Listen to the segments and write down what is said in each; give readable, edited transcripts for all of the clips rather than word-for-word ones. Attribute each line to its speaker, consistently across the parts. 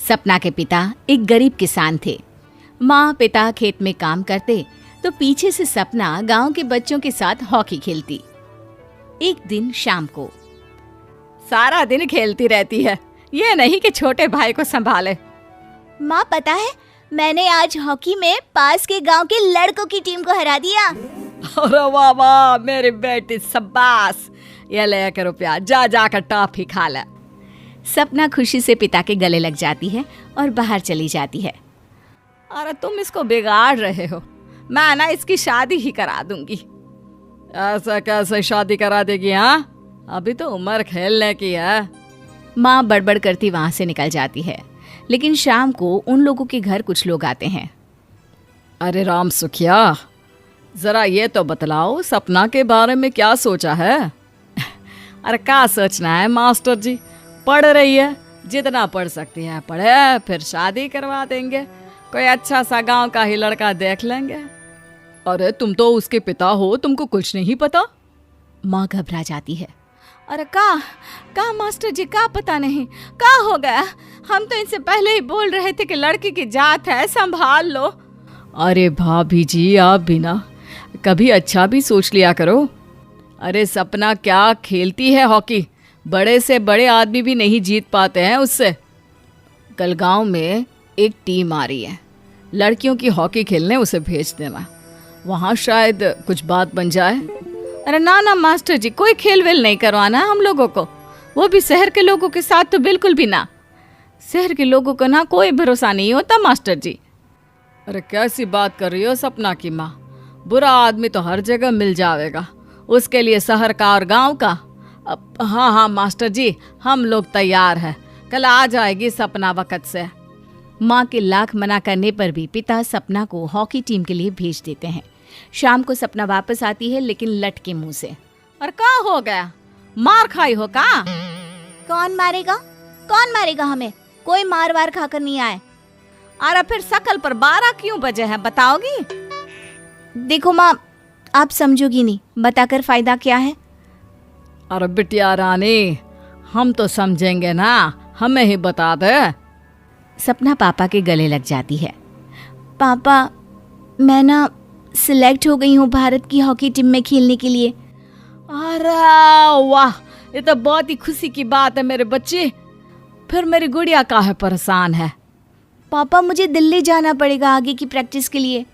Speaker 1: सपना के पिता एक गरीब किसान थे। माँ पिता खेत में काम करते तो पीछे से सपना गांव के बच्चों के साथ हॉकी खेलती। एक दिन शाम को, सारा दिन खेलती रहती है, ये नहीं कि छोटे भाई को संभाले।
Speaker 2: माँ पता है, मैंने आज हॉकी में पास के गांव के लड़कों की टीम को हरा दिया।
Speaker 1: अरे वाह वाह मेरी बेटी, शाबाश, ये ले के रुपया, जा जाकर टॉफी खा ले। सपना खुशी से पिता के गले लग जाती है और बाहर चली जाती है। अरे तुम इसको बिगाड़ रहे हो, मैं ना इसकी शादी ही करा दूंगी। ऐसा कैसे शादी करा देगी? हाँ, अभी तो उम्र खेलने की है। माँ बड़बड़ करती वहां से निकल जाती है। लेकिन शाम को उन लोगों के घर कुछ लोग आते हैं। अरे राम सुखिया, जरा ये तो बतलाओ, सपना के बारे में क्या सोचा है? अरे क्या सोचना है मास्टर जी, पढ़ रही है, जितना पढ़ सकती है पढ़े, फिर शादी करवा देंगे, कोई अच्छा सा गांव का ही लड़का देख लेंगे। अरे तुम तो उसके पिता हो, तुमको कुछ नहीं पता? माँ घबरा जाती है। अरे का मास्टर जी, का पता नहीं, का हो गया? हम तो इनसे पहले ही बोल रहे थे कि लड़की की जात है, संभाल लो। अरे भाभी जी, आप भी ना कभी अच्छा भी सोच लिया करो। अरे सपना क्या खेलती है हॉकी, बड़े से बड़े आदमी भी नहीं जीत पाते हैं उससे। कल गांव में एक टीम आ रही है, लड़कियों की हॉकी खेलने उसे भेज देना, वहाँ शायद कुछ बात बन जाए। अरे ना मास्टर जी, कोई खेल वेल नहीं करवाना हम लोगों को, वो भी शहर के लोगों के साथ तो बिल्कुल भी ना। शहर के लोगों को ना कोई भरोसा नहीं होता मास्टर जी। अरे कैसी बात कर रही हो सपना की माँ, बुरा आदमी तो हर जगह मिल जाएगा, उसके लिए शहर का और गांव का। हाँ मास्टर जी, हम लोग तैयार हैं, कल आ जाएगी सपना वक्त से। माँ के लाख मना करने पर भी पिता सपना को हॉकी टीम के लिए भेज देते हैं। शाम को सपना वापस आती है, लेकिन लट के मुंह से। और क्या हो गया, मार खाई हो का?
Speaker 2: कौन मारेगा हमें? कोई मार वार खाकर नहीं आए।
Speaker 1: अरे फिर शकल पर 12 क्यों बजे हैं, बताओगी?
Speaker 2: देखो माँ, आप समझोगी नहीं, बताकर फायदा क्या है?
Speaker 1: अरे बिटिया रानी, हम तो समझेंगे ना, हमें ही बता दे। सपना पापा के गले लग जाती है।
Speaker 2: पापा, मैं ना सिलेक्ट हो गई हूँ भारत की हॉकी टीम में खेलने के लिए।
Speaker 1: अरे वाह, ये तो बहुत ही खुशी की बात है मेरे बच्चे। फिर मेरी गुड़िया काहे परेशान है?
Speaker 2: पापा, मुझे दिल्ली जाना पड़ेगा आगे की प्रैक्टिस के लिए।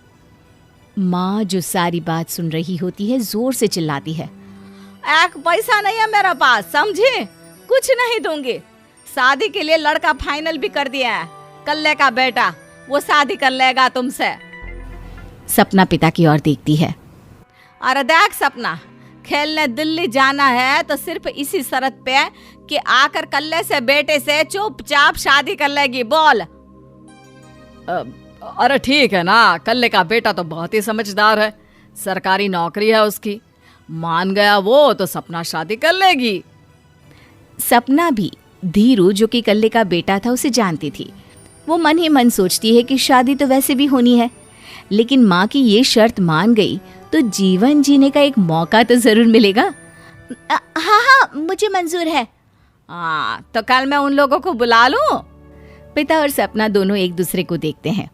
Speaker 1: माँ जो सारी बात सुन रही होती है, जोर से चिल्लाती है। एक पैसा नहीं है मेरे पास, समझे? कुछ नहीं दूंगी। शादी के लिए लड़का फाइनल भी कर दिया है, कल्ले का बेटा, वो शादी कर लेगा तुमसे। सपना पिता की ओर देखती है। अरे देख सपना, खेलने दिल्ली जाना है तो सिर्फ इसी शर्त पे कि आकर कल्ले से बेटे से चुपचाप शादी कर लेगी, बोल। अरे ठीक है ना, कल्ले का बेटा तो बहुत ही समझदार है, सरकारी नौकरी है उसकी, मान गया वो तो सपना शादी कर लेगी। सपना भी धीरू जो कि कल्ले का बेटा था उसे जानती थी। वो मन ही मन सोचती है कि शादी तो वैसे भी होनी है, लेकिन माँ की ये शर्त मान गई तो जीवन जीने का एक मौका तो जरूर मिलेगा।
Speaker 2: हाँ, मुझे मंजूर है।
Speaker 1: तो कल मैं उन लोगों को बुला लूं? पिता और सपना दोनों एक दूसरे को देखते हैं।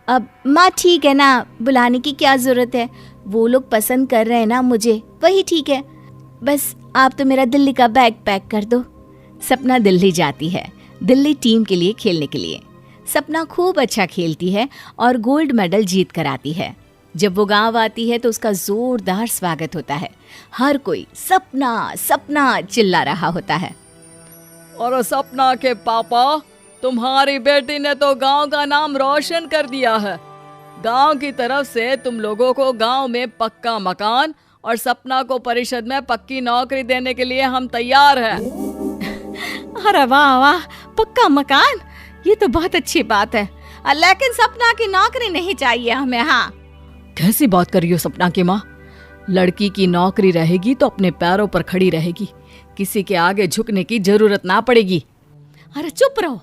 Speaker 2: अब माँ ठीक है ना, बुलाने की क्या जरूरत है, वो लोग पसंद कर रहे हैं ना मुझे, वही ठीक है। बस आप तो मेरा दिल्ली का बैग पैक कर दो।
Speaker 1: सपना दिल्ली जाती है, दिल्ली टीम के लिए खेलने के लिए। सपना खूब अच्छा खेलती है और गोल्ड मेडल जीत कर आती है। जब वो गांव आती है तो उसका जोरदार स्वागत होता है। हर कोई सपना सपना चिल्ला रहा होता है। और सपना के पापा, तुम्हारी बेटी ने तो गांव का नाम रोशन कर दिया है। गांव की तरफ से तुम लोगों को गांव में पक्का मकान और सपना को परिषद में पक्की नौकरी देने के लिए हम तैयार हैं। अरे वाह वाह, पक्का मकान, ये तो बहुत अच्छी बात है, लेकिन सपना की नौकरी नहीं चाहिए हमें। हाँ, कैसी बात कर रही हो सपना की माँ? लड़की की नौकरी रहेगी तो अपने पैरों पर खड़ी रहेगी, किसी के आगे झुकने की जरूरत ना पड़ेगी। अरे चुप रहो,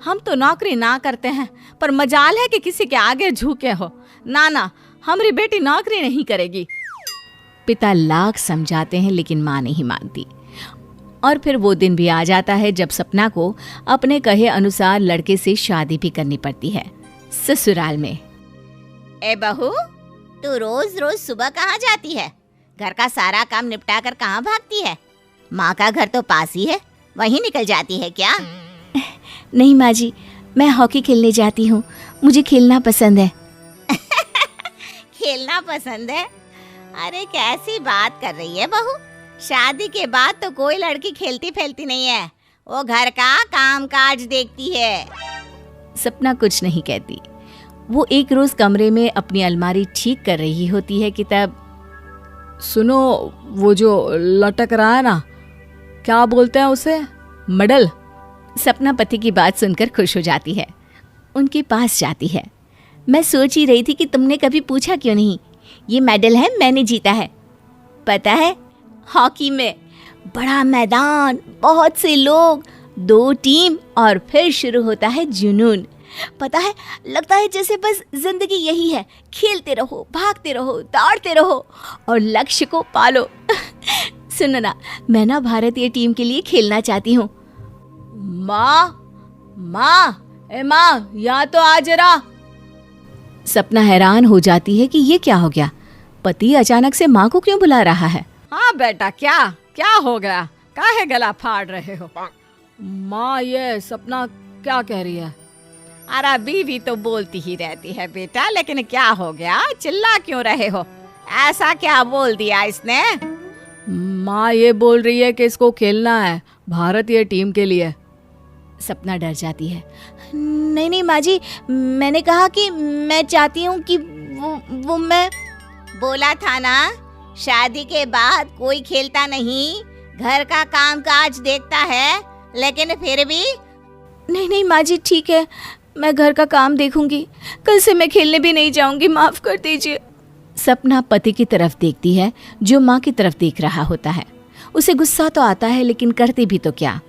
Speaker 1: हम तो नौकरी ना करते हैं, पर मजाल है कि किसी के आगे झुके हो। ना, हमारी बेटी नौकरी नहीं करेगी। पिता लाख समझाते हैं लेकिन माँ नहीं मानती। और फिर वो दिन भी आ जाता है जब सपना को अपने कहे अनुसार लड़के से शादी भी करनी पड़ती है। ससुराल में।
Speaker 2: ए बहू, तू रोज रोज सुबह कहाँ जाती है? घर का सारा काम निपटा कर कहाँ भागती है? माँ का घर तो पास ही है, वहीं निकल जाती है क्या? नहीं माँ जी, मैं हॉकी खेलने जाती हूँ, मुझे खेलना पसंद है। खेलना पसंद है? अरे कैसी बात कर रही है बहू, शादी के बाद तो कोई लड़की खेलती फैलती नहीं है, वो घर का काम काज देखती है।
Speaker 1: सपना कुछ नहीं कहती। वो एक रोज कमरे में अपनी अलमारी ठीक कर रही होती है कि तब
Speaker 3: सुनो, वो जो लटक रहा है ना, क्या बोलते हैं उसे? मेडल।
Speaker 1: सपना पति की बात सुनकर खुश हो जाती है, उनके पास जाती है। मैं सोच ही रही थी कि तुमने कभी पूछा क्यों नहीं। ये मेडल है, मैंने जीता है, पता है, हॉकी में। बड़ा मैदान, बहुत से लोग, 2 टीम और फिर शुरू होता है जुनून। पता है, लगता है जैसे बस जिंदगी यही है, खेलते रहो, भागते रहो, दौड़ते रहो और लक्ष्य को पालो। सुनो ना, मैं ना भारतीय टीम के लिए खेलना चाहती हूँ।
Speaker 3: माँ, यहाँ तो आ जरा।
Speaker 1: सपना हैरान हो जाती है कि ये क्या हो गया, पति अचानक से माँ को क्यों बुला रहा है।
Speaker 3: हाँ बेटा, क्या हो गया? काहे गला फाड़ रहे हो? माँ, ये सपना क्या कह रही है?
Speaker 2: अरे बीवी तो बोलती ही रहती है बेटा, लेकिन क्या हो गया, चिल्ला क्यों रहे हो? ऐसा क्या बोल दिया इसने?
Speaker 3: माँ ये बोल रही है कि इसको खेलना है भारतीय टीम के लिए।
Speaker 1: सपना डर जाती है।
Speaker 2: नहीं माँ जी, मैंने कहा कि मैं चाहती हूँ कि वो मैं बोला था ना, शादी के बाद कोई खेलता नहीं, घर का काम काज देखता है, लेकिन फिर भी। नहीं माँ जी, ठीक है, मैं घर का काम देखूंगी, कल से मैं खेलने भी नहीं जाऊंगी, माफ कर दीजिए।
Speaker 1: सपना पति की तरफ देखती है जो माँ की तरफ देख रहा होता है। उसे गुस्सा तो आता है, लेकिन करती भी तो क्या,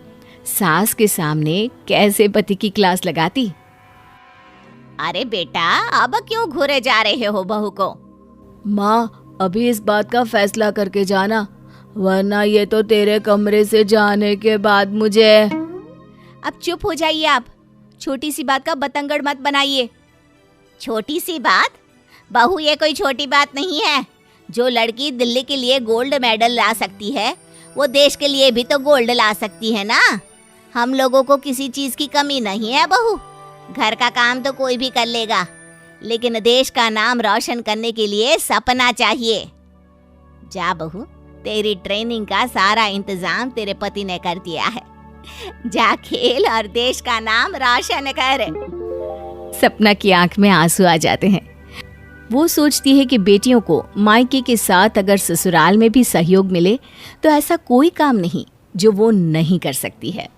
Speaker 1: सास के सामने कैसे पति की क्लास लगाती।
Speaker 2: अरे बेटा, अब क्यों घूरे जा रहे हो बहू को?
Speaker 3: माँ, अभी इस बात का फैसला करके जाना, वरना ये तो तेरे कमरे से जाने के बाद मुझे।
Speaker 2: अब चुप हो जाइए आप, छोटी सी बात का बतंगड़ मत बनाइए। छोटी सी बात? बहू, ये कोई छोटी बात नहीं है। जो लड़की दिल्ली के लिए गोल्ड मेडल ला सकती है, वो देश के लिए भी तो गोल्ड ला सकती है ना। हम लोगों को किसी चीज की कमी नहीं है बहू, घर का काम तो कोई भी कर लेगा, लेकिन देश का नाम रोशन करने के लिए सपना चाहिए। जा बहू, तेरी ट्रेनिंग का सारा इंतजाम तेरे पति ने कर दिया है, जा खेल और देश का नाम रोशन कर।
Speaker 1: सपना की आंख में आंसू आ जाते हैं। वो सोचती है कि बेटियों को मायके के साथ अगर ससुराल में भी सहयोग मिले तो ऐसा कोई काम नहीं जो वो नहीं कर सकती है।